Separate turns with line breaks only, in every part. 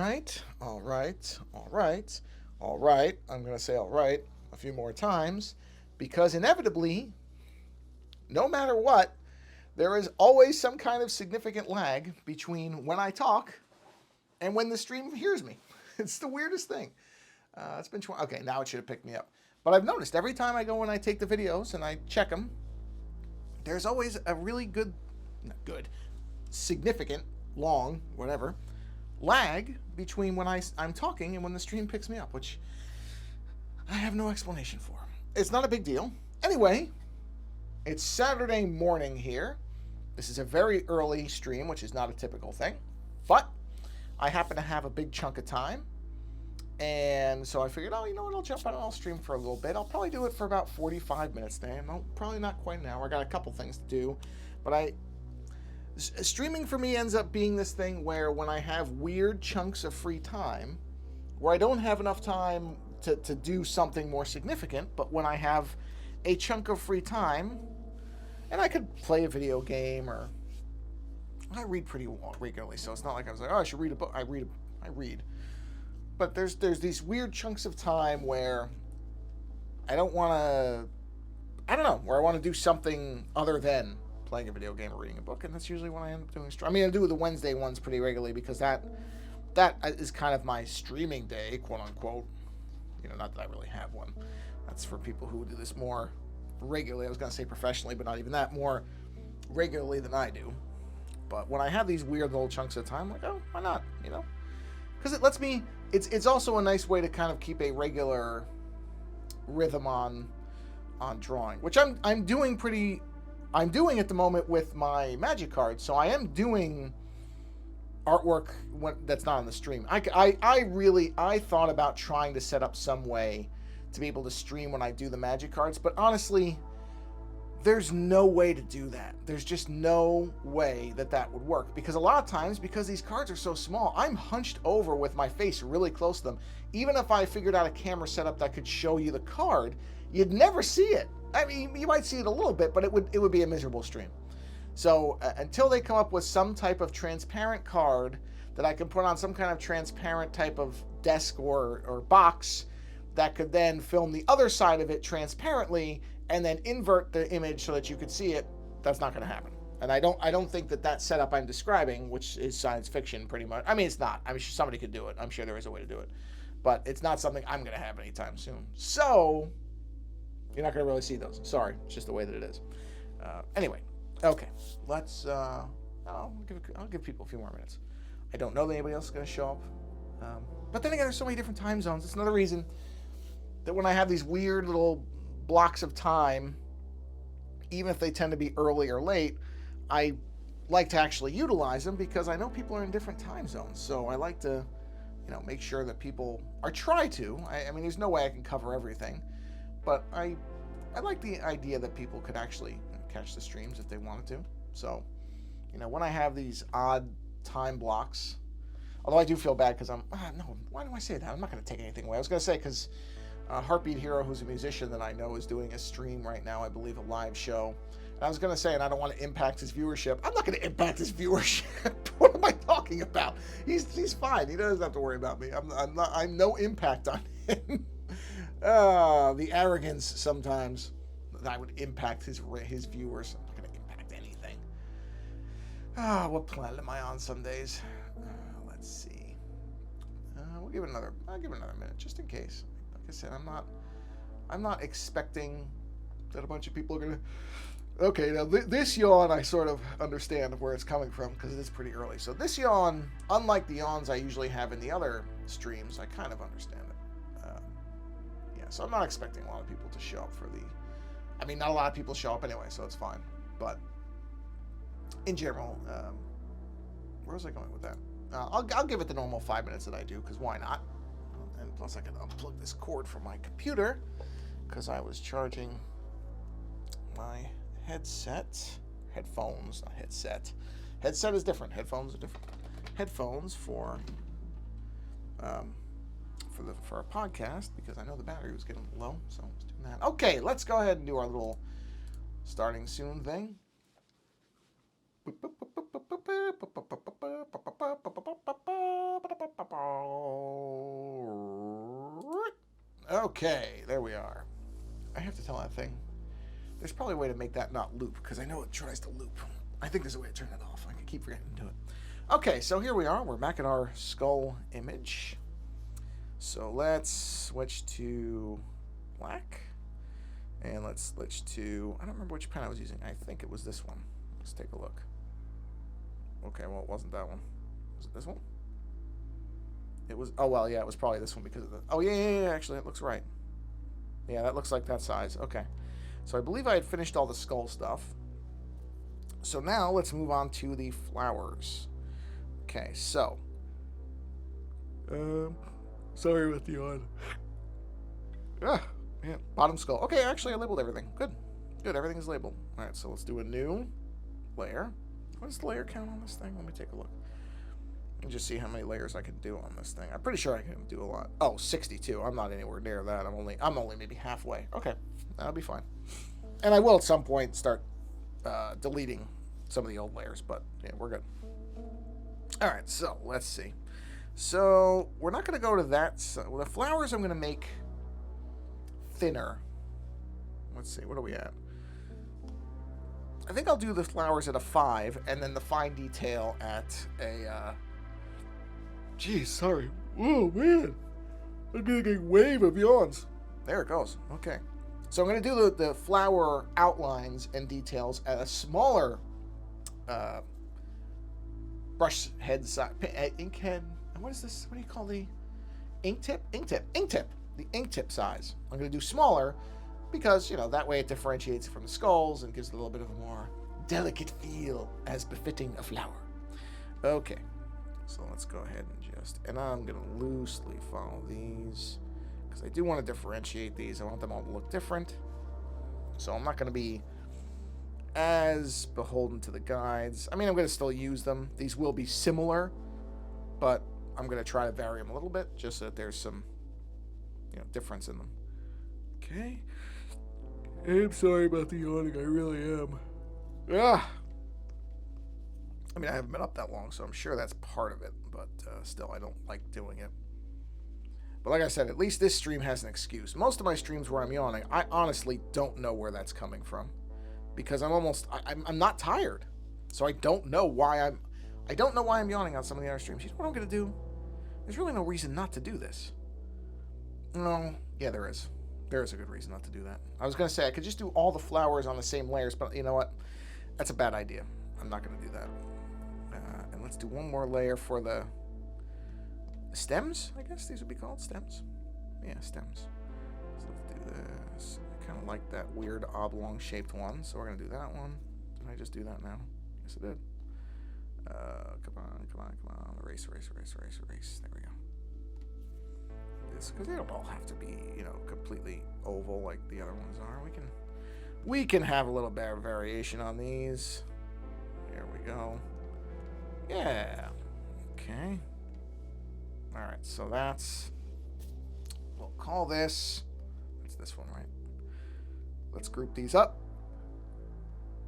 right, all right, all right, all right. I'm going to say all right a few more times because inevitably, no matter what, there is always some kind of significant lag between when I talk and when the stream hears me. It's the weirdest thing. It's been okay. Now it should have picked me up, but I've noticed every time I go and I take the videos and I check them, there's always a really not good, significant, long, whatever, lag between when I'm talking and when the stream picks me up, which I have no explanation for. It's not a big deal. Anyway, it's Saturday morning here. This is a very early stream, which is not a typical thing, but I happen to have a big chunk of time. And so I figured, oh, you know what? I'll jump on and I'll stream for a little bit. I'll probably do it for about 45 minutes today. No, probably not quite an hour. I got a couple things to do. But streaming for me ends up being this thing where when I have weird chunks of free time, where I don't have enough time to do something more significant, but when I have a chunk of free time, and I could play a video game or I read pretty regularly, so it's not like I was like, oh, I should read a book. I read. But there's these weird chunks of time where I don't want to, I don't know, where I want to do something other than playing a video game or reading a book, and that's usually when I end up doing. I mean, I do the Wednesday ones pretty regularly because that is kind of my streaming day, quote unquote. You know, not that I really have one. That's for people who do this more regularly. I was going to say professionally, but not even that, more regularly than I do. But when I have these weird little chunks of time, I'm like, oh, why not? You know, because it lets me. It's also a nice way to kind of keep a regular rhythm on drawing, which I'm doing at the moment with my magic cards. So I am doing artwork that's not on the stream. I thought about trying to set up some way to be able to stream when I do the magic cards, but honestly, there's no way to do that. There's just no way that would work because a lot of times, because these cards are so small, I'm hunched over with my face really close to them. Even if I figured out a camera setup that could show you the card, you'd never see it. I mean, you might see it a little bit, but it would be a miserable stream. So until they come up with some type of transparent card that I can put on some kind of transparent type of desk or box that could then film the other side of it transparently and then invert the image so that you could see it, that's not going to happen. And I don't think that setup I'm describing, which is science fiction pretty much. I mean, it's not. I'm sure somebody could do it. I'm sure there is a way to do it. But it's not something I'm going to have anytime soon. So you're not going to really see those. Sorry. It's just the way that it is. Anyway. Okay. Let's... I'll give people a few more minutes. I don't know that anybody else is going to show up. But then again, there's so many different time zones. It's another reason that when I have these weird little blocks of time, even if they tend to be early or late, I like to actually utilize them because I know people are in different time zones. So I like to, make sure that people are try to. I mean, there's no way I can cover everything, but I like the idea that people could actually catch the streams if they wanted to. So, when I have these odd time blocks, although I do feel bad because no, why do I say that? I'm not going to take anything away. I was going to say because Heartbeat Hero, who's a musician that I know, is doing a stream right now, I believe a live show. And I was going to say, and I don't want to impact his viewership. I'm not going to impact his viewership. What am I talking about? He's fine. He doesn't have to worry about me. I'm no impact on him. The arrogance sometimes that I would impact his viewers. I'm not going to impact anything. What planet am I on some days? Let's see. I'll give it another minute just in case. Like I said, I'm not expecting that a bunch of people are gonna. Okay, now this yawn I sort of understand where it's coming from because it is pretty early. So this yawn, unlike the yawns I usually have in the other streams, I kind of understand it. Yeah, so I'm not expecting a lot of people to show up for the. I mean, not a lot of people show up anyway, so it's fine. But in general, where was I going with that? I'll give it the normal 5 minutes that I do because why not? And plus I can unplug this cord from my computer because I was charging my headphones, not headset. Headset is different. Headphones are different. Headphones for a podcast because I know the battery was getting low, so I was doing that. Okay, let's go ahead and do our little starting soon thing. Okay, there we are. I have to tell that thing. There's probably a way to make that not loop, because I know it tries to loop. I think there's a way to turn it off. I can keep forgetting to do it. Okay, so here we are. We're back at our skull image. So let's switch to black. And let's switch to... I don't remember which pen I was using. I think it was this one. Let's take a look. Okay, well, it wasn't that one. Was it this one? It was... Oh, well, yeah, it was probably this one because of the... Oh, yeah. Actually, it looks right. Yeah, that looks like that size. Okay. So I believe I had finished all the skull stuff. So now let's move on to the flowers. Okay, so... sorry about the yawn. Ah, yeah, bottom skull. Okay, actually I labeled everything. Good. Good, everything is labeled. Alright, so let's do a new layer. What is the layer count on this thing? Let me take a look. And just see how many layers I can do on this thing. I'm pretty sure I can do a lot. Oh, 62. I'm not anywhere near that. I'm only maybe halfway. Okay, that'll be fine. And I will at some point start deleting some of the old layers, but yeah, we're good. Alright, so let's see. So we're not going to go to that. So the flowers I'm going to make thinner. Let's see, what are we at? I think I'll do the flowers at a 5, and then the fine detail at a... Geez, sorry. Oh, man. I'm getting a wave of yawns. There it goes. Okay. So I'm going to do the flower outlines and details at a smaller brush head size. Ink head. What is this? What do you call the ink tip? Ink tip. Ink tip. The ink tip size. I'm going to do smaller because, you know, that way it differentiates it from the skulls and gives it a little bit of a more delicate feel as befitting a flower. Okay. So let's go ahead and just... And I'm going to loosely follow these because I do want to differentiate these. I want them all to look different. So I'm not going to be as beholden to the guides. I mean, I'm going to still use them. These will be similar, but I'm going to try to vary them a little bit just so that there's some, you know, difference in them. Okay. I'm sorry about the yawning. I really am. Ah. I mean, I haven't been up that long, so I'm sure that's part of it, but still, I don't like doing it. But like I said, at least this stream has an excuse. Most of my streams where I'm yawning, I honestly don't know where that's coming from. Because I'm not tired. So I don't know why I'm yawning on some of the other streams. You know what I'm going to do? There's really no reason not to do this. No, yeah, there is. There is a good reason not to do that. I was going to say, I could just do all the flowers on the same layers, but you know what? That's a bad idea. I'm not going to do that. And let's do one more layer for the stems, I guess these would be called stems. Yeah, stems. So let's do this. I kind of like that weird oblong shaped one, so we're going to do that one. Did I just do that now? Yes, I did. Come on. Erase. There we go. This, because they don't all have to be, you know, completely oval like the other ones are. We can have a little bit of variation on these. There we go. Yeah. Okay. Alright, so we'll call this, that's this one, right? Let's group these up.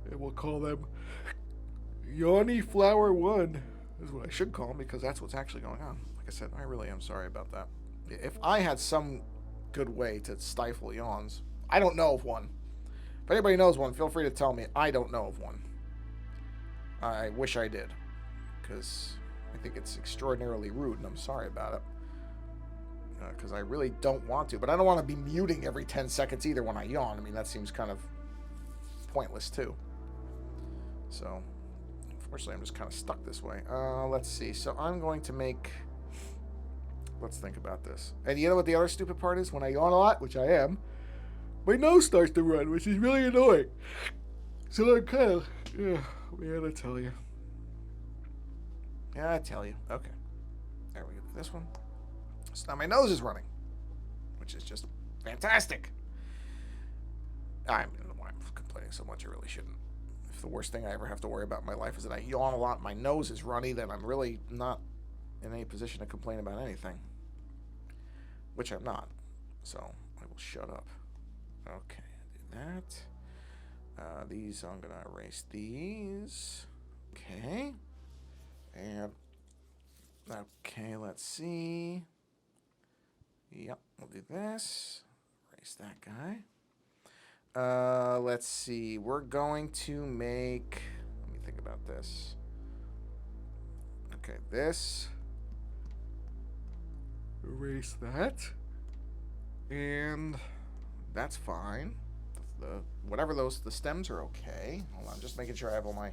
And we'll call them Yawny Flower 1, is what I should call them, because that's what's actually going on. Like I said, I really am sorry about that. If I had some good way to stifle yawns, I don't know of one. If anybody knows one, feel free to tell me. I don't know of one. I wish I did, because I think it's extraordinarily rude, and I'm sorry about it. Because I really don't want to. But I don't want to be muting every 10 seconds either when I yawn. I mean, that seems kind of pointless, too. So, unfortunately, I'm just kind of stuck this way. Let's see. So, I'm going to make... Let's think about this. And you know what the other stupid part is? When I yawn a lot, which I am, my nose starts to run, which is really annoying. So, I'm kind of... Yeah, man, I tell you. Yeah, I tell you. Okay. There we go. This one. So now my nose is running, which is just fantastic. I don't know why I'm complaining so much. I really shouldn't. If the worst thing I ever have to worry about in my life is that I yawn a lot, my nose is runny, then I'm really not in any position to complain about anything. Which I'm not. So I will shut up. Okay, do that. These, I'm going to erase these. Okay. And, okay, let's see. Yep, we'll do this. Erase that guy. Let's see. We're going to make... Let me think about this. Okay, this. Erase that. And that's fine. Whatever the stems are okay. Hold on, just making sure I have all my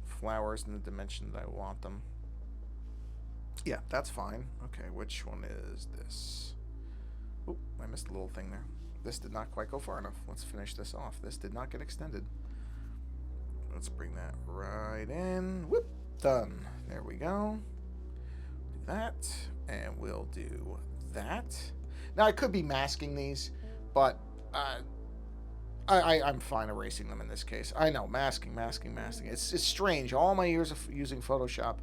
flowers in the dimension that I want them. Yeah, that's fine. Okay, which one is this? Oh, I missed a little thing there. This did not quite go far enough. Let's finish this off. This did not get extended. Let's bring that right in. Whoop, done. There we go. Do that, and we'll do that. Now, I could be masking these, but I'm fine erasing them in this case. I know, masking. It's strange. All my years of using Photoshop,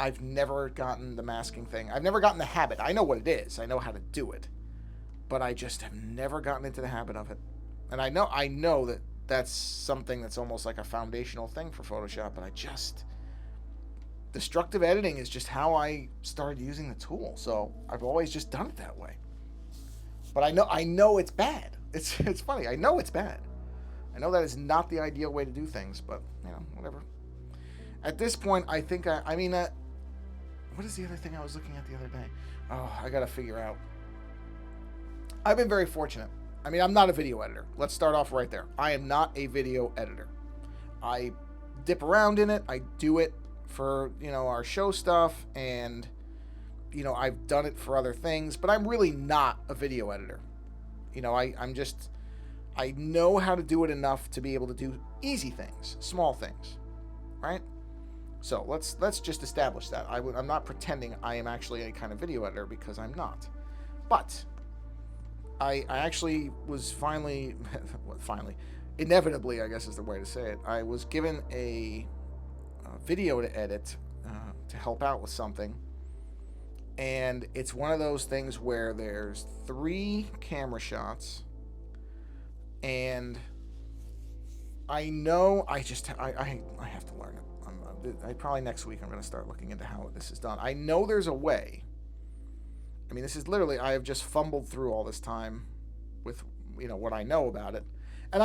I've never gotten the masking thing. I've never gotten the habit. I know what it is. I know how to do it. But I just have never gotten into the habit of it. And I know that that's something that's almost like a foundational thing for Photoshop, but destructive editing is just how I started using the tool. So I've always just done it that way. But I know it's bad. It's funny. I know it's bad. I know that is not the ideal way to do things, but whatever. At this point, I think what is the other thing I was looking at the other day? Oh, I got to figure out. I've been very fortunate. I'm not a video editor. Let's start off right there. I am not a video editor. I dip around in it. I do it for, our show stuff, and, I've done it for other things, but I'm really not a video editor. I know how to do it enough to be able to do easy things, small things, right? So let's just establish that. I'm not pretending I am actually any kind of video editor, because I'm not. But I actually was finally, inevitably, I guess is the way to say it, I was given a video to edit to help out with something. And it's one of those things where there's 3 camera shots, and I know I have to learn it. Probably next week I'm going to start looking into how this is done. I know there's a way. This is literally, I have just fumbled through all this time with, what I know about it. And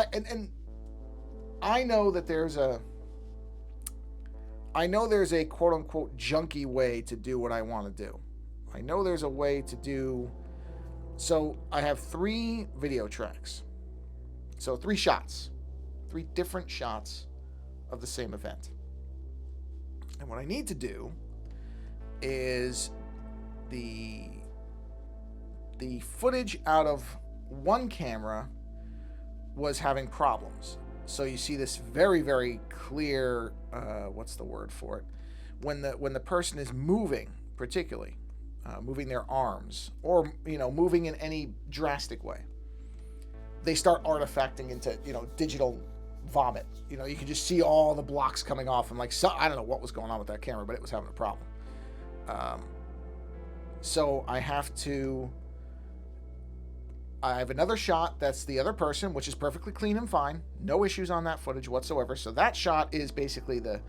I know that there's a quote unquote junky way to do what I want to do. I know there's a way to do. So I have 3 video tracks. So 3 shots, 3 different shots of the same event. And what I need to do is the footage out of one camera was having problems. So you see this very, very clear, what's the word for it? When the person is moving, particularly, moving their arms, or, moving in any drastic way, they start artifacting into, digital vomit. You can just see all the blocks coming off, and I don't know what was going on with that camera, but it was having a problem. So I have another shot that's the other person, which is perfectly clean and fine. No issues on that footage whatsoever. So that shot is basically the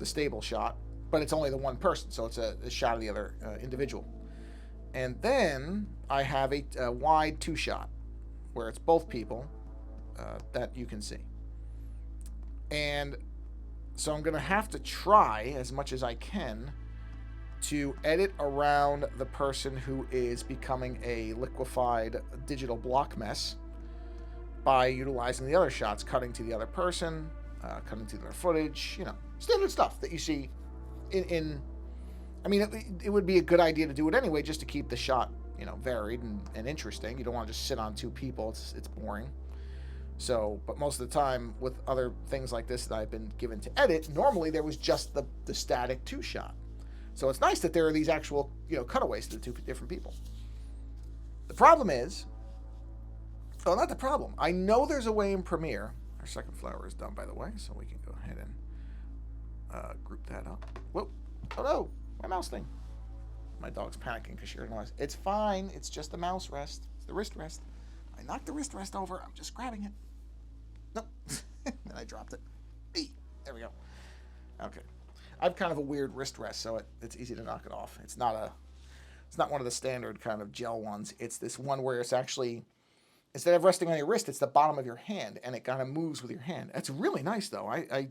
stable shot, but it's only the one person, so it's a shot of the other individual. And then I have a wide 2 shot where it's both people that you can see. And so I'm going to have to try as much as I can to edit around the person who is becoming a liquefied digital block mess by utilizing the other shots, cutting to the other person, cutting to their footage, standard stuff that you see it would be a good idea to do it anyway, just to keep the shot, varied and interesting. You don't want to just sit on 2 people. It's boring. So, but most of the time with other things like this that I've been given to edit, normally there was just the static 2 shot. So it's nice that there are these actual, cutaways to the 2 different people. The problem is, not the problem. I know there's a way in Premiere. Our second flower is done, by the way, so we can go ahead and group that up. Whoa, oh no, my mouse thing. My dog's panicking because she heard a noise. It's fine. It's just the mouse rest. It's the wrist rest. I knocked the wrist rest over. I'm just grabbing it. Nope. Then I dropped it. There we go. Okay. I have kind of a weird wrist rest, so it's easy to knock it off. It's not It's not one of the standard kind of gel ones. It's this one where it's actually, instead of resting on your wrist, it's the bottom of your hand, and it kind of moves with your hand. It's really nice, though. I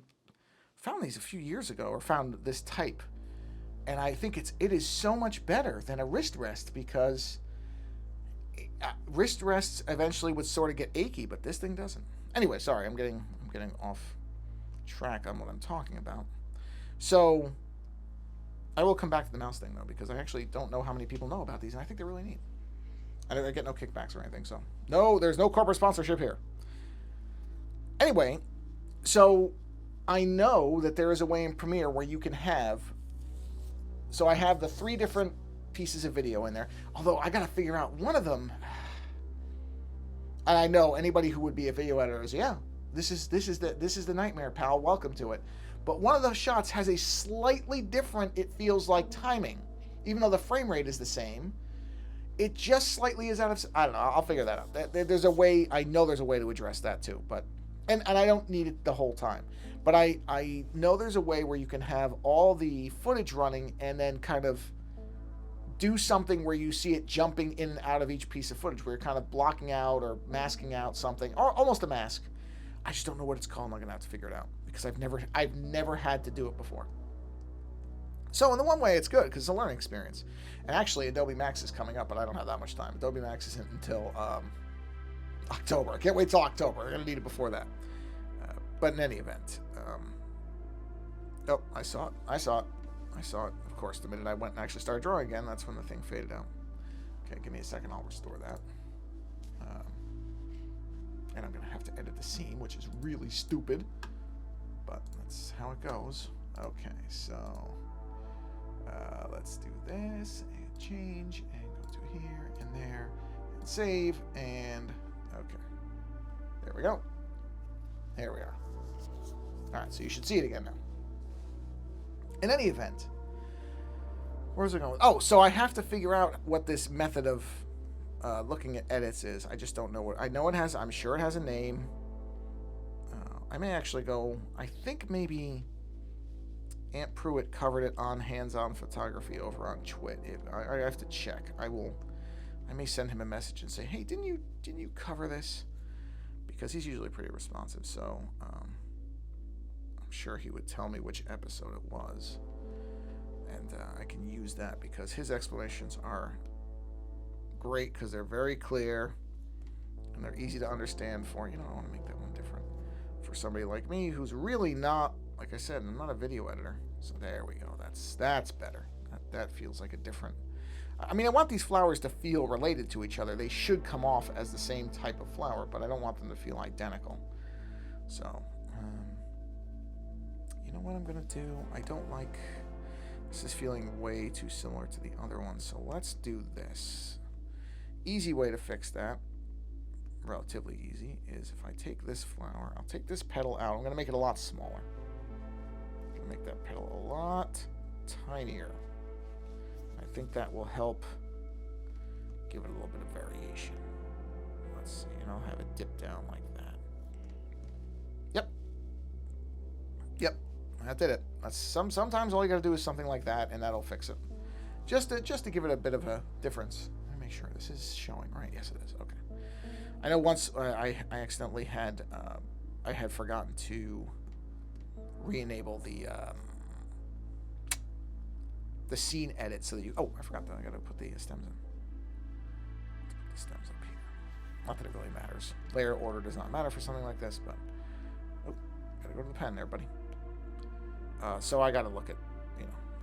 found these a few years ago, or found this type, and I think it is so much better than a wrist rest, because wrist rests eventually would sort of get achy, but this thing doesn't. Anyway, sorry, I'm getting off track on what I'm talking about. So I will come back to the mouse thing, though, because I actually don't know how many people know about these, and I think they're really neat. I get no kickbacks or anything, so no, there's no corporate sponsorship here. Anyway, so I know that there is a way in Premiere where you can have, so I have the 3 different pieces of video in there, although I gotta figure out one of them. And I know anybody who would be a video editor is, yeah, this is the nightmare, pal, welcome to it. But one of the shots has a slightly different, it feels like, timing. Even though the frame rate is the same, it just slightly is out of, I don't know, I'll figure that out. There's a way, I know there's a way to address that too, but, and I don't need it the whole time. But I know there's a way where you can have all the footage running and then kind of do something where you see it jumping in and out of each piece of footage, where you're kind of blocking out or masking out something, or almost a mask. I just don't know what it's called. I'm gonna have to figure it out, because I've never had to do it before. So in the one way, it's good because it's a learning experience. And actually, Adobe Max is coming up, but I don't have that much time. Adobe Max isn't until October. I can't wait till October. I'm gonna need it before that. But in any event, oh, I saw it. Of course, the minute I went and actually started drawing again, that's when the thing faded out. Okay, give me a second. I'll restore that. And I'm going to have to edit the scene, which is really stupid. But that's how it goes. Okay, so let's do this, and change, and go to here, and there, and save, and okay. There we go. There we are. All right, so you should see it again now. In any event, where's it going? Oh, so I have to figure out what this method of looking at edits is. I just don't know what. I know it has. I'm sure it has a name. I may actually go. I think maybe Aunt Pruitt covered it on Hands-On Photography over on Twit. I have to check. I may send him a message and say, hey, didn't you cover this? Because he's usually pretty responsive. So I'm sure he would tell me which episode it was, and I can use that, because his explanations are great, because they're very clear and they're easy to understand for, I want to make that one different for somebody like me who's really not, like I said, I'm not a video editor. So there we go. That's better. That feels like a different, I mean, I want these flowers to feel related to each other. They should come off as the same type of flower, but I don't want them to feel identical. So you know what I'm gonna do? I don't like, this is feeling way too similar to the other one, so let's do this. Easy way to fix that, relatively easy, is if I take this flower, I'll take this petal out. I'm going to make it a lot smaller. I'm going to make that petal a lot tinier. I think that will help give it a little bit of variation. Let's see, and I'll have it dip down like that. Yep, that did it. That's sometimes all you got to do is something like that, and that'll fix it. Just to give it a bit of a difference. Make sure this is showing right. Yes, it is. Okay. I know once I accidentally had I had forgotten to re-enable the scene edit, so that you. Oh, I forgot that. I got to put the stems in. Let's put the stems up here. Not that it really matters. Layer order does not matter for something like this, but oh, gotta go to the pen there, buddy. So I gotta look at,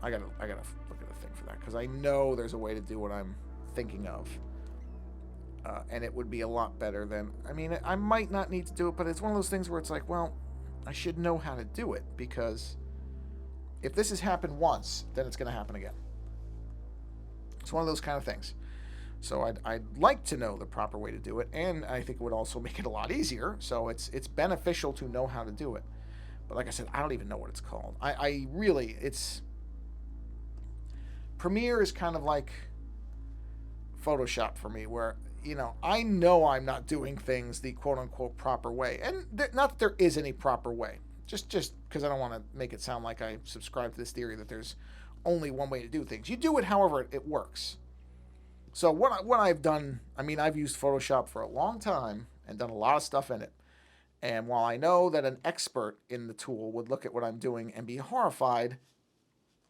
I gotta look at the thing for that, because I know there's a way to do what I'm thinking of, and it would be a lot better than, I mean, I might not need to do it, but it's one of those things where it's like, well, I should know how to do it, because if this has happened once, then it's going to happen again. It's one of those kind of things. So I'd like to know the proper way to do it, and I think it would also make it a lot easier, so it's beneficial to know how to do it. But like I said, I don't even know what it's called. Premiere is kind of like Photoshop for me, where I know I'm not doing things the quote-unquote proper way, and not that there is any proper way, just because I don't want to make it sound like I subscribe to this theory that there's only one way to do things. You do it however it works, So what I've done, I mean, I've used Photoshop for a long time and done a lot of stuff in it. And while I know that an expert in the tool would look at what I'm doing and be horrified,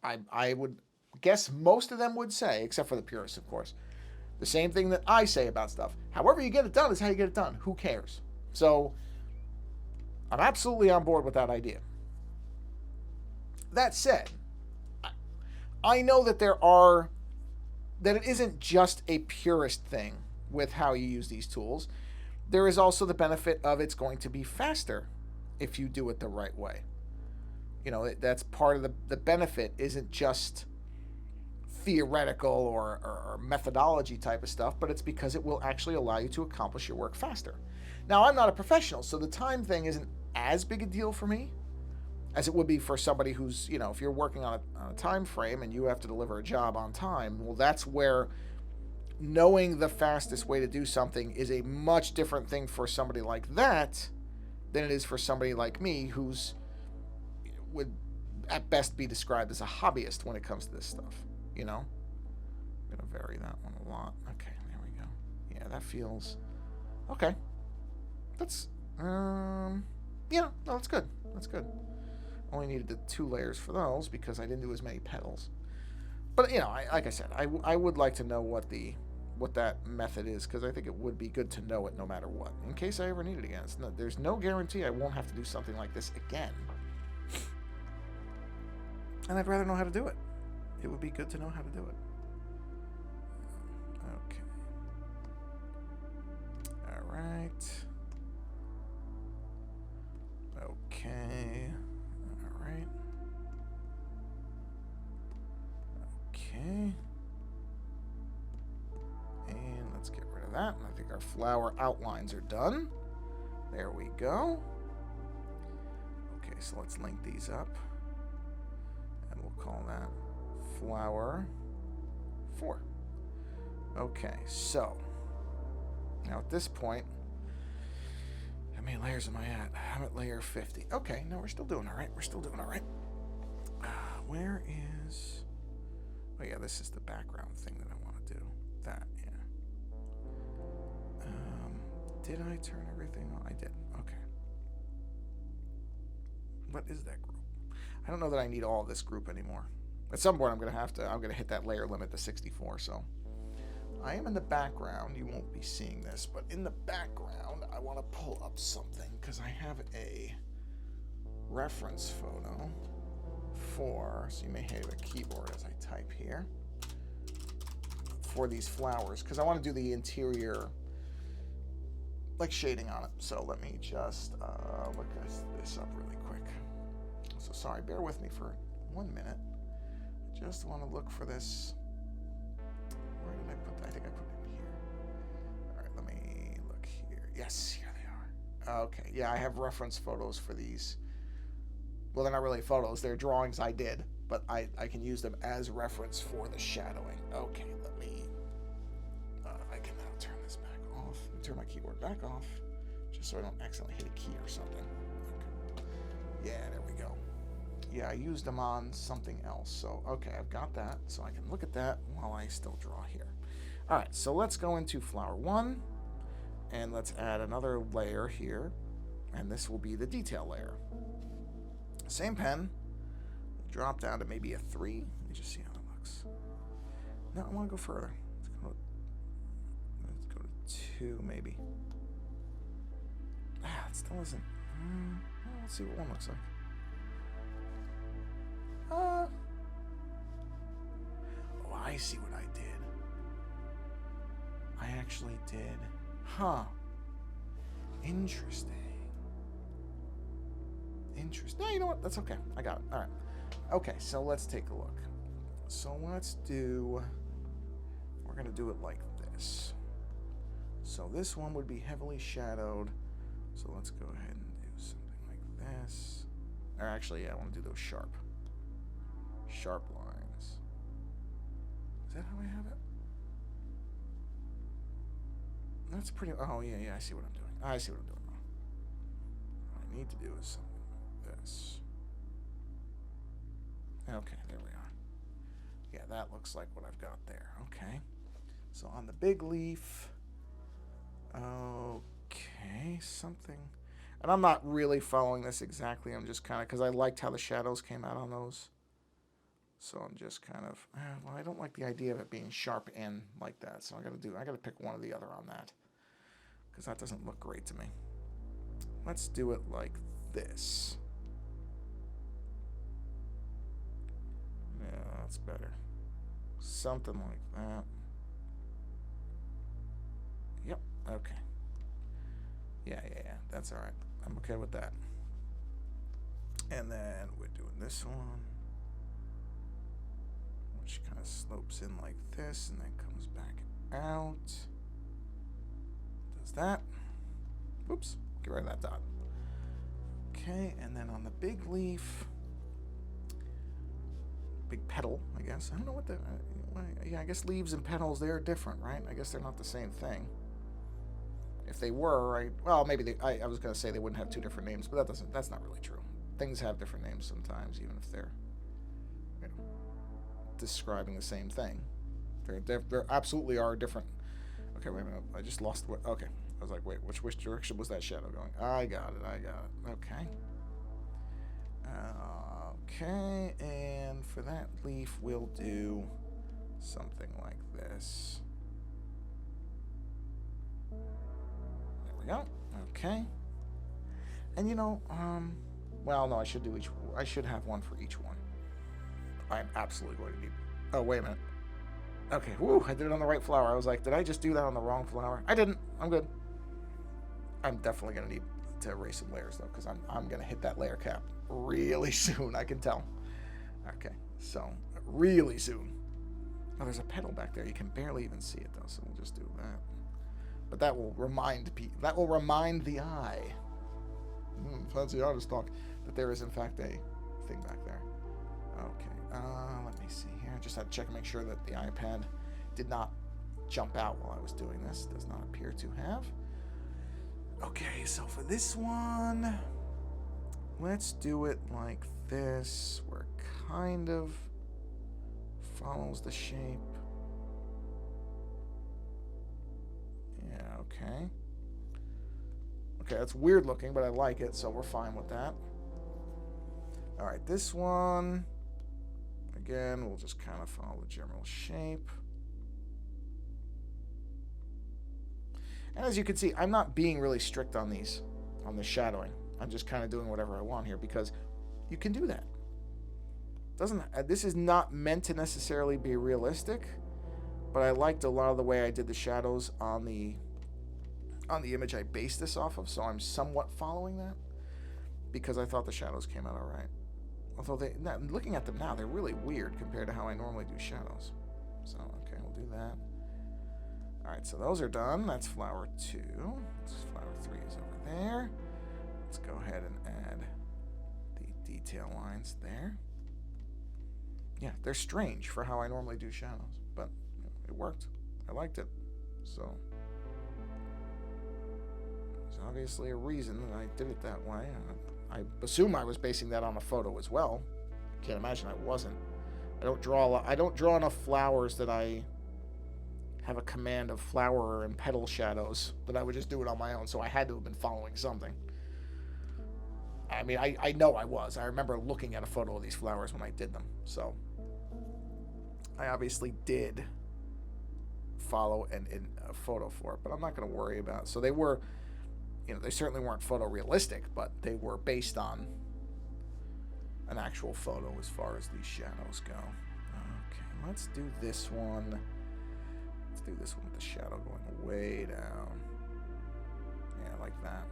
I would guess most of them would say, except for the purists, of course, the same thing that I say about stuff. However you get it done is how you get it done. Who cares? So I'm absolutely on board with that idea. That said, I know that that it isn't just a purist thing with how you use these tools. There is also the benefit of it's going to be faster if you do it the right way. That's part of the benefit isn't just theoretical or methodology type of stuff, but it's because it will actually allow you to accomplish your work faster. Now, I'm not a professional, so the time thing isn't as big a deal for me as it would be for somebody who's, if you're working on a time frame and you have to deliver a job on time, well, that's where knowing the fastest way to do something is a much different thing for somebody like that than it is for somebody like me who's would at best be described as a hobbyist when it comes to this stuff. I'm gonna vary that one a lot. Okay, there we go. Yeah, that feels okay. That's yeah, no, that's good. That's good. Only needed the 2 layers for those because I didn't do as many petals. But like I said, I would like to know what that method is, because I think it would be good to know it no matter what, in case I ever need it again. There's no guarantee I won't have to do something like this again. And I'd rather know how to do it. It would be good to know how to do it. Okay. All right. Okay. All right. Okay. And let's get rid of that. And I think our flower outlines are done. There we go. Okay, so let's link these up. And we'll call that flower 4. Okay, so now at this point, how many layers am I at? I'm at layer 50. Okay, no, we're still doing all right. We're still doing all right. Where is... Oh, yeah, this is the background thing that I want to do. That, yeah. Did I turn everything on? I did. Okay. What is that group? I don't know that I need all of this group anymore. At some point, I'm going to hit that layer limit to 64, so... I am in the background. You won't be seeing this, but in the background, I want to pull up something because I have a reference photo for, so you may hear the keyboard as I type here, for these flowers, because I want to do the interior, like shading on it. So let me just look this up really quick. So sorry, bear with me for 1 minute. I just want to look for this. Where did I put that? I think I put it in here. All right, let me look here. Yes, here they are. Okay, yeah, I have reference photos for these. Well, they're not really photos. They're drawings I did, but I can use them as reference for the shadowing. Okay, let me... I can now turn this back off. Let me turn my keyboard back off, just so I don't accidentally hit a key or something. Okay. Yeah, there we go. Yeah, I used them on something else. So, okay, I've got that. So I can look at that while I still draw here. All right, so let's go into flower 1. And let's add another layer here. And this will be the detail layer. Same pen. Drop down to maybe a 3. Let me just see how that looks. No, I want to go further. Let's go to 2, maybe. It still isn't. Well, let's see what 1 looks like. Oh, I see what I did. I actually did. Huh. Interesting. No, you know what? That's okay. I got it. All right. Okay, so let's take a look. So let's do... We're going to do it like this. So this one would be heavily shadowed. So let's go ahead and do something like this. Or actually, yeah, I want to do those sharp lines. Is that how I have it? That's pretty... Oh, yeah, I see what I'm doing. I see what I'm doing wrong. What I need to do is something like this. Okay, there we are. Yeah, that looks like what I've got there. Okay. So on the big leaf, okay, something. And I'm not really following this exactly. I'm just kind of, because I liked how the shadows came out on those. So I'm just kind of, well, I don't like the idea of it being sharp in like that. So I got to pick one or the other on that. Because that doesn't look great to me. Let's do it like this. Yeah, that's better. Something like that. Yep, okay. Yeah, that's alright. I'm okay with that. And then we're doing this one, which kind of slopes in like this and then comes back out. Does that. Whoops, get rid of that dot. Okay, and then on the big leaf, big petal, I guess. I don't know what the... yeah, I guess leaves and petals, they're different, right? I guess they're not the same thing. If they were, well, maybe I was going to say they wouldn't have two different names, but that's not really true. Things have different names sometimes, even if they're, you know, describing the same thing. There absolutely are different. Okay, wait a minute. I just lost. Okay, I was like, wait, which direction was that shadow going? I got it. Okay. Okay, and for that leaf, we'll do something like this. There we go. Okay. And you know, well, no, I should have one for each one. I'm absolutely going to need. Oh, wait a minute. Okay, woo, I did it on the right flower. I was like, did I just do that on the wrong flower? I didn't. I'm good. I'm definitely going to need to erase some layers, though, because I'm going to hit that layer cap really soon. I can tell. Okay, so really soon. Oh, there's a petal back there. You can barely even see it, though, so we'll just do that. But that will remind the eye. Fancy artist talk. That there is, in fact, a thing back there. Okay, let me see here. Just had to check and make sure that the iPad did not jump out while I was doing this. Does not appear to have. Okay, so for this one, let's do it like this, where it kind of follows the shape. Yeah, okay. Okay, that's weird looking, but I like it, so we're fine with that. Alright, this one, again, we'll just kind of follow the general shape. And as you can see, I'm not being really strict on these, on the shadowing. I'm just kind of doing whatever I want here, because you can do that. This is not meant to necessarily be realistic, but I liked a lot of the way I did the shadows on the image I based this off of, so I'm somewhat following that, because I thought the shadows came out alright. Although looking at them now, they're really weird compared to how I normally do shadows. So, okay, we'll do that. Alright, so those are done. That's flower 2. Flower 3 is over there. Let's go ahead and add the detail lines there. Yeah, they're strange for how I normally do shadows, but it worked. I liked it. So, there's obviously a reason that I did it that way. I assume I was basing that on a photo as well. Can't imagine I wasn't. I don't draw enough flowers that I have a command of flower and petal shadows that I would just do it on my own, so I had to have been following something. I mean, I know I was. I remember looking at a photo of these flowers when I did them, so I obviously did follow a photo for it, but I'm not going to worry about it. So they were, you know, they certainly weren't photorealistic, but they were based on an actual photo as far as these shadows go. Okay, let's do this one. Let's do this one with the shadow going way down. Yeah, like that.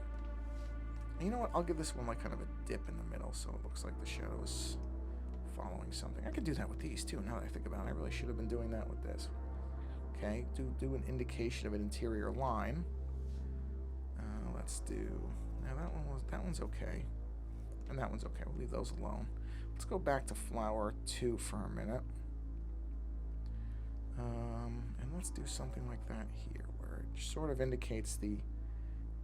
And you know what? I'll give this one like kind of a dip in the middle, so it looks like the shadow is following something. I could do that with these too. Now that I think about it, I really should have been doing that with this. Okay, do an indication of an interior line. Let's do. Now that one's okay, and that one's okay. We'll leave those alone. Let's go back to flower 2 for a minute. And let's do something like that here, where it sort of indicates the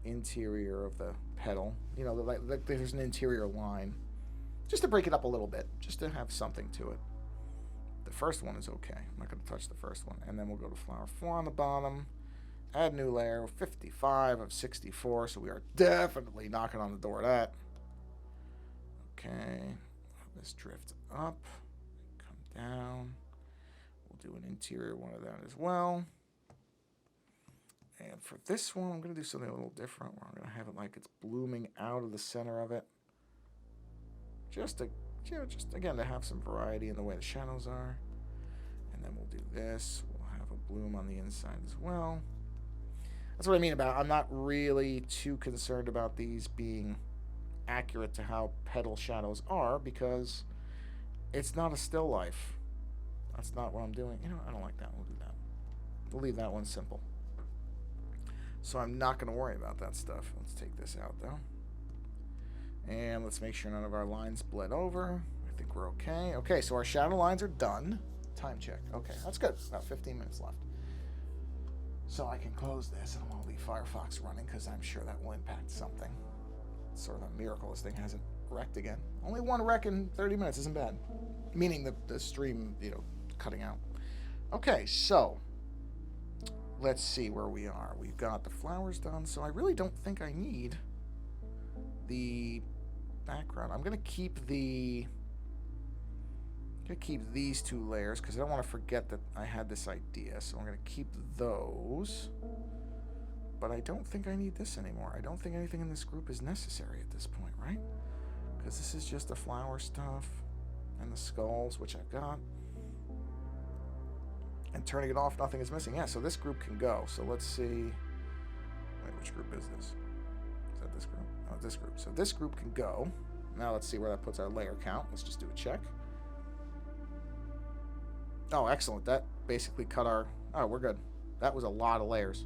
interior of the petal. You know, like there's an interior line, just to break it up a little bit, just to have something to it. The first one is okay. I'm not going to touch the first one. And then we'll go to flower 4 on the bottom. Add new layer. 55 of 64. So we are definitely knocking on the door of that. Okay. This drift up. Come down. We'll do an interior one of that as well. And for this one, I'm going to do something a little different, where I'm going to have it like it's blooming out of the center of it. Just to, just again, to have some variety in the way the shadows are. And then we'll do this. We'll have a bloom on the inside as well. That's what I mean about, I'm not really too concerned about these being accurate to how petal shadows are, because it's not a still life. That's not what I'm doing. You know, I don't like that. We'll do that. We'll leave that one simple. So I'm not going to worry about that stuff. Let's take this out, though. And let's make sure none of our lines bled over. I think we're okay. Okay, so our shadow lines are done. Time check. Okay, that's good. About 15 minutes left. So I can close this. I don't want to leave Firefox running because I'm sure that will impact something. It's sort of a miracle this thing hasn't wrecked again. Only one wreck in 30 minutes isn't bad. Meaning the stream, you know, cutting out. Okay, so let's see where we are. We've got the flowers done, so I really don't think I need the background. I'm gonna keep these two layers because I don't want to forget that I had this idea. So I'm gonna keep those. But I don't think I need this anymore. I don't think anything in this group is necessary at this point, right? Because this is just the flower stuff and the skulls, which I've got. And turning it off, nothing is missing. Yeah, so this group can go. So let's see. Wait, which group is this? Is that this group? Oh, this group. So this group can go. Now let's see where that puts our layer count. Let's just do a check. Oh, excellent. That basically cut our... Oh, we're good. That was a lot of layers.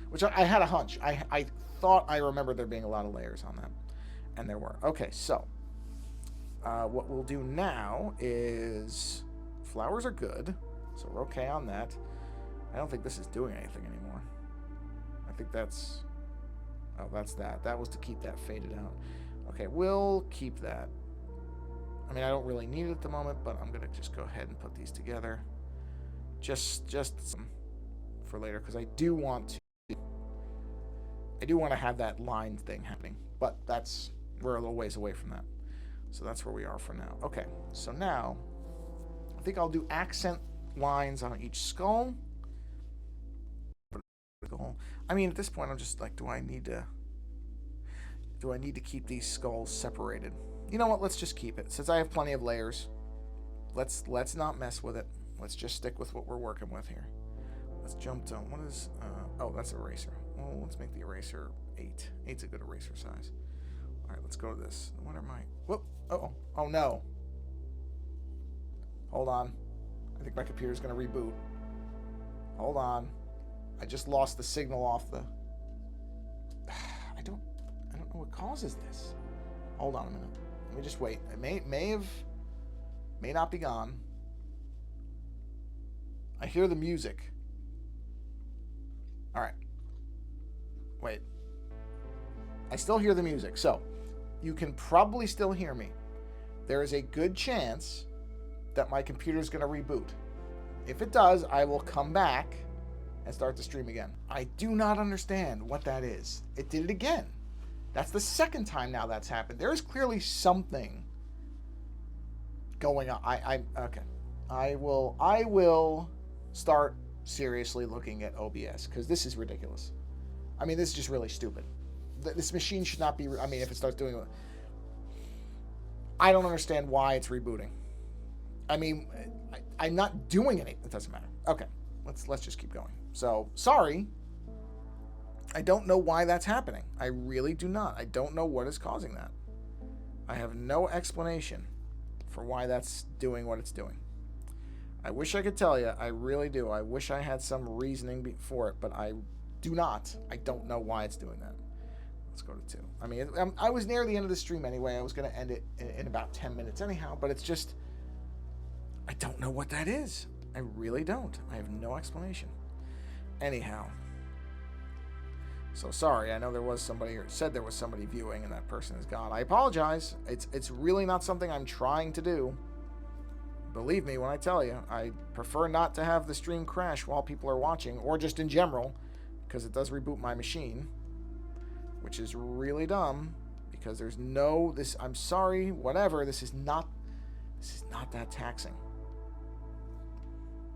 Which I had a hunch. I thought I remembered there being a lot of layers on that. And there were. Okay, so what we'll do now is... Flowers are good. So we're okay on that. I don't think this is doing anything anymore. I think that's... Oh, that's that. That was to keep that faded out. Okay, we'll keep that. I mean, I don't really need it at the moment, but I'm going to just go ahead and put these together. Just for later, because I do want to have that line thing happening. But we're a little ways away from that. So that's where we are for now. Okay, so now I think I'll do accent lines on each skull. I mean, at this point, I'm just like, do I need to keep these skulls separated? You know what? Let's just keep it. Since I have plenty of layers, let's not mess with it. Let's just stick with what we're working with here. Let's jump to, what is, oh, that's eraser. Well, let's make the eraser 8. 8's a good eraser size. All right, let's go to this. What am I? Whoop. Uh-oh. Oh, no. Hold on. I think my computer's going to reboot. Hold on. I just lost the signal off the... I don't know what causes this. Hold on a minute. Let me just wait. It may not be gone. I hear the music. All right. Wait. I still hear the music. So, you can probably still hear me. There is a good chance that my computer is going to reboot. If it does, I will come back and start the stream again. I do not understand what that is. It did it again. That's the second time now that's happened. There is clearly something going on. Okay. I will start seriously looking at OBS because this is ridiculous. I mean, this is just really stupid. This machine should not be... I mean, if it starts doing... I don't understand why it's rebooting. I mean, I'm not doing anything. It doesn't matter. Okay, let's just keep going. So, sorry. I don't know why that's happening. I really do not. I don't know what is causing that. I have no explanation for why that's doing what it's doing. I wish I could tell you. I really do. I wish I had some reasoning for it, but I do not. I don't know why it's doing that. Let's go to 2. I mean, I was near the end of the stream anyway. I was going to end it in about 10 minutes anyhow, but it's just... I don't know what that is. I really don't. I have no explanation. Anyhow. So sorry, I know there was somebody, or said there was somebody viewing and that person is gone. I apologize. It's really not something I'm trying to do. Believe me when I tell you, I prefer not to have the stream crash while people are watching, or just in general, because it does reboot my machine, which is really dumb, because there's no, I'm sorry, whatever, this is not that taxing.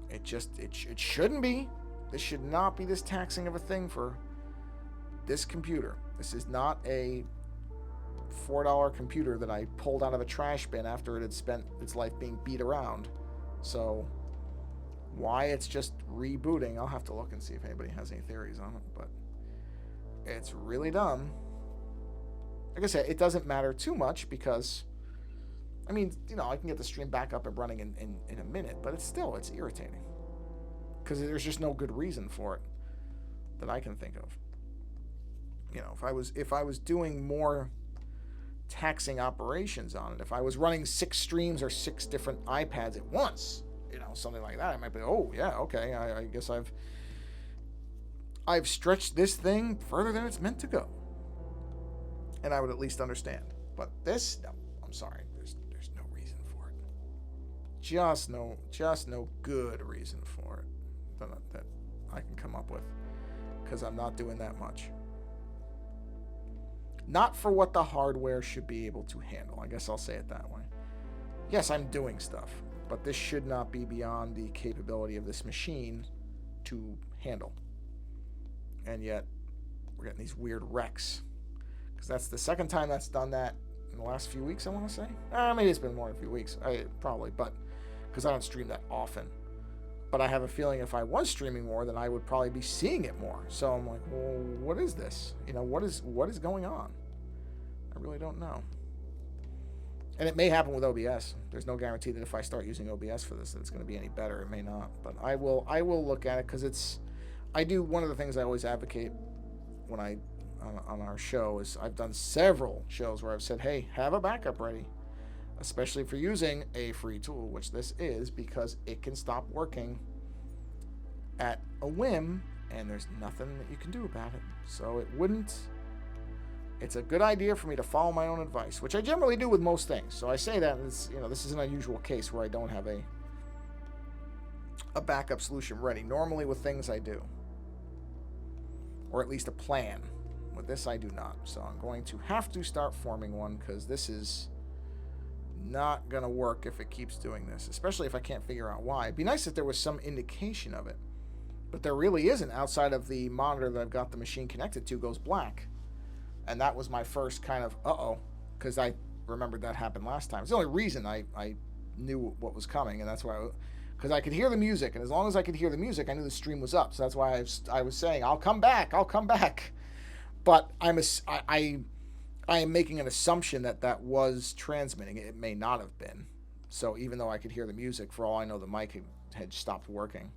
It shouldn't be. This should not be this taxing of a thing for this computer. This is not a $4 computer that I pulled out of a trash bin after it had spent its life being beat around. So why it's just rebooting, I'll have to look and see if anybody has any theories on it, but it's really dumb. Like I said, it doesn't matter too much because, I mean, I can get the stream back up and running in a minute, but it's irritating because there's just no good reason for it that I can think of. If I was doing more taxing operations on it, if I was running 6 streams or 6 different iPads at once, something like that, I might be, oh yeah, okay, I guess I've stretched this thing further than it's meant to go, and I would at least understand. But this, no, I'm sorry, there's no reason for it. Just no good reason for it that I can come up with, because I'm not doing that much. Not for what the hardware should be able to handle. I guess I'll say it that way. Yes, I'm doing stuff, but this should not be beyond the capability of this machine to handle. And yet, we're getting these weird wrecks. Because that's the second time that's done that in the last few weeks, I want to say. Maybe it's been more than a few weeks. Probably, but because I don't stream that often. But I have a feeling if I was streaming more, then I would probably be seeing it more. So I'm like, well, what is this? What is going on? I really don't know. And it may happen with OBS. There's no guarantee that if I start using OBS for this, that it's going to be any better. It may not. But I will look at it because one of the things I always advocate when on our show is I've done several shows where I've said, hey, have a backup ready. Especially for using a free tool, which this is, because it can stop working at a whim, and there's nothing that you can do about it. So it's a good idea for me to follow my own advice, which I generally do with most things. So I say that, and this is an unusual case where I don't have a backup solution ready. Normally with things I do, or at least a plan. With this I do not. So I'm going to have to start forming one, because this is not gonna work if it keeps doing this, especially if I can't figure out why. It'd be nice if there was some indication of it, but there really isn't, outside of the monitor that I've got the machine connected to goes black, and that was my first kind of because I remembered that happened last time. It's the only reason I knew what was coming, and that's why because I could hear the music, and as long as I could hear the music, I knew the stream was up. So that's why I was saying I'll come back, but I am making an assumption that was transmitting. It may not have been. So even though I could hear the music, for all I know, the mic had stopped working.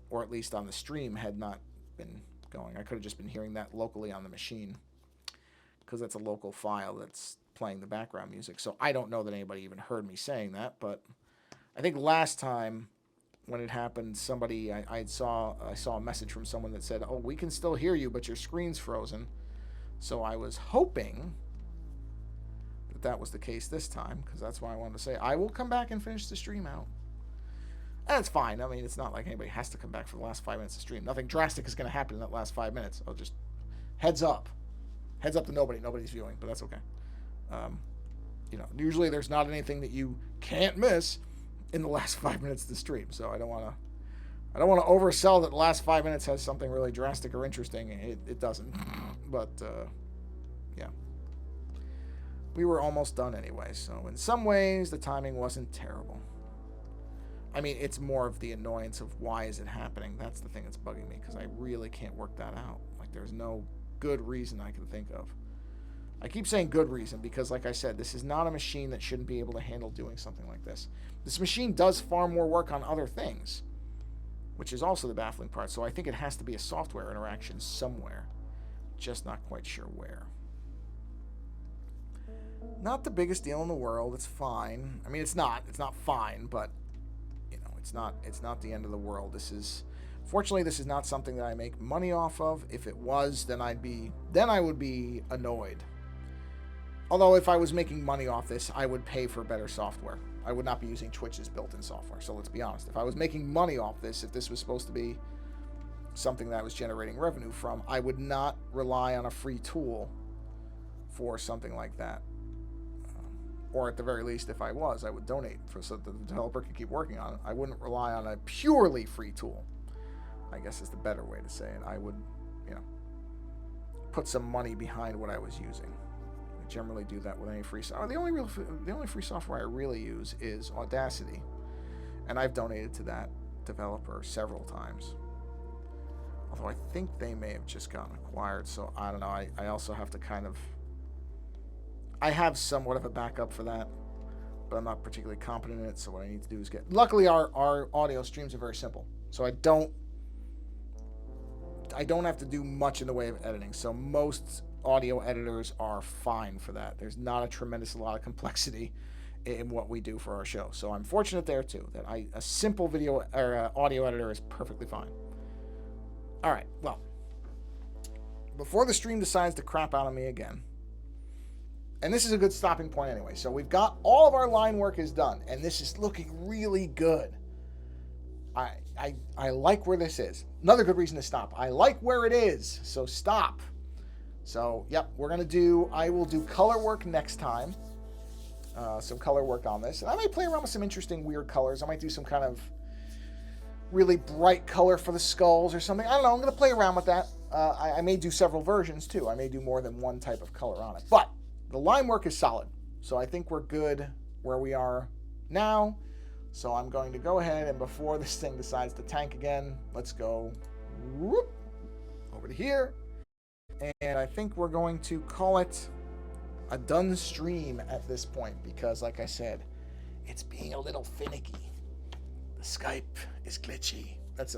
Or at least on the stream had not been going. I could have just been hearing that locally on the machine, because that's a local file that's playing the background music. So I don't know that anybody even heard me saying that, but I think last time when it happened, somebody, I saw a message from someone that said, oh, we can still hear you, but your screen's frozen. So I was hoping that was the case this time, because that's why I wanted to say I will come back and finish the stream out. And it's fine. I mean, it's not like anybody has to come back for the last 5 minutes of stream. Nothing drastic is going to happen in that last 5 minutes. I'll just heads up to nobody. Nobody's viewing, but that's okay. Usually there's not anything that you can't miss in the last 5 minutes of the stream. So I don't want to oversell that the last 5 minutes has something really drastic or interesting. It doesn't. But, yeah. We were almost done anyway, so in some ways, the timing wasn't terrible. I mean, it's more of the annoyance of why is it happening. That's the thing that's bugging me, because I really can't work that out. Like, there's no good reason I can think of. I keep saying good reason because, like I said, this is not a machine that shouldn't be able to handle doing something like this. This machine does far more work on other things, which is also the baffling part. So I think it has to be a software interaction somewhere. Just not quite sure where. Not the biggest deal in the world. It's fine. I mean, it's not fine, but it's not the end of the world. Fortunately, this is not something that I make money off of. If it was, then I would be annoyed. Although if I was making money off this, I would pay for better software. I would not be using Twitch's built-in software. So let's be honest. If I was making money off this, if this was supposed to be something that I was generating revenue from, I would not rely on a free tool for something like that. Or at the very least, if I was, I would donate so that the developer could keep working on it. I wouldn't rely on a purely free tool, I guess is the better way to say it. I would, put some money behind what I was using. I generally do that with any free software. The only free software I really use is Audacity, and I've donated to that developer several times. Although I think they may have just gotten acquired, so I don't know. I also have to I have somewhat of a backup for that, but I'm not particularly competent in it, so what I need to do is Luckily, our audio streams are very simple, so I don't have to do much in the way of editing, so most audio editors are fine for that. There's not a tremendous lot of complexity in what we do for our show, so I'm fortunate there too, that a simple video or audio editor is perfectly fine. All right, well, before the stream decides to crap out on me again, and this is a good stopping point anyway, so we've got all of our line work is done, and this is looking really good. I like where this is. Another good reason to stop. I like where it is, so stop. So, yep, I will do color work next time. Some color work on this. And I might play around with some interesting weird colors. I might do some kind of really bright color for the skulls or something. I don't know. I'm going to play around with that. I may do several versions, too. I may do more than one type of color on it. But the line work is solid. So I think we're good where we are now. So I'm going to go ahead, and before this thing decides to tank again, let's go over to here. And I think we're going to call it a done stream at this point because, like I said, it's being a little finicky. The Skype is glitchy. That's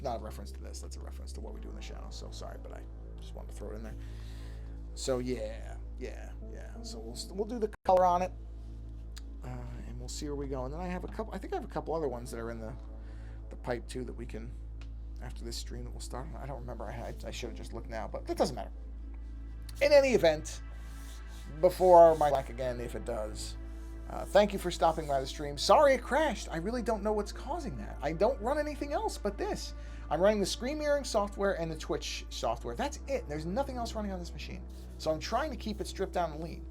not a reference to this. That's a reference to what we do in the channel. So sorry, but I just wanted to throw it in there. So yeah. So we'll do the color on it. And we'll see where we go. And then I think I have a couple other ones that are in the pipe too that we can, after this stream that we'll start. I don't remember. I should have just looked now, but that doesn't matter. In any event, before my back again, if it does, thank you for stopping by the stream. Sorry it crashed. I really don't know what's causing that. I don't run anything else but this. I'm running the screen mirroring software and the Twitch software. That's it. There's nothing else running on this machine. So I'm trying to keep it stripped down and lean.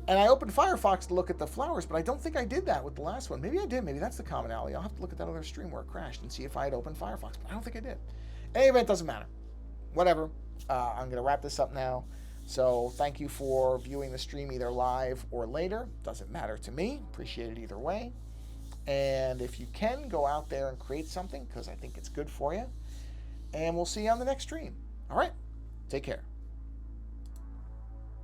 And I opened Firefox to look at the flowers, but I don't think I did that with the last one. Maybe I did. Maybe that's the commonality. I'll have to look at that other stream where it crashed and see if I had opened Firefox, but I don't think I did. In any event, doesn't matter. Whatever. I'm going to wrap this up now. So thank you for viewing the stream either live or later. Doesn't matter to me. Appreciate it either way. And if you can, go out there and create something because I think it's good for you. And we'll see you on the next stream. All right. Take care.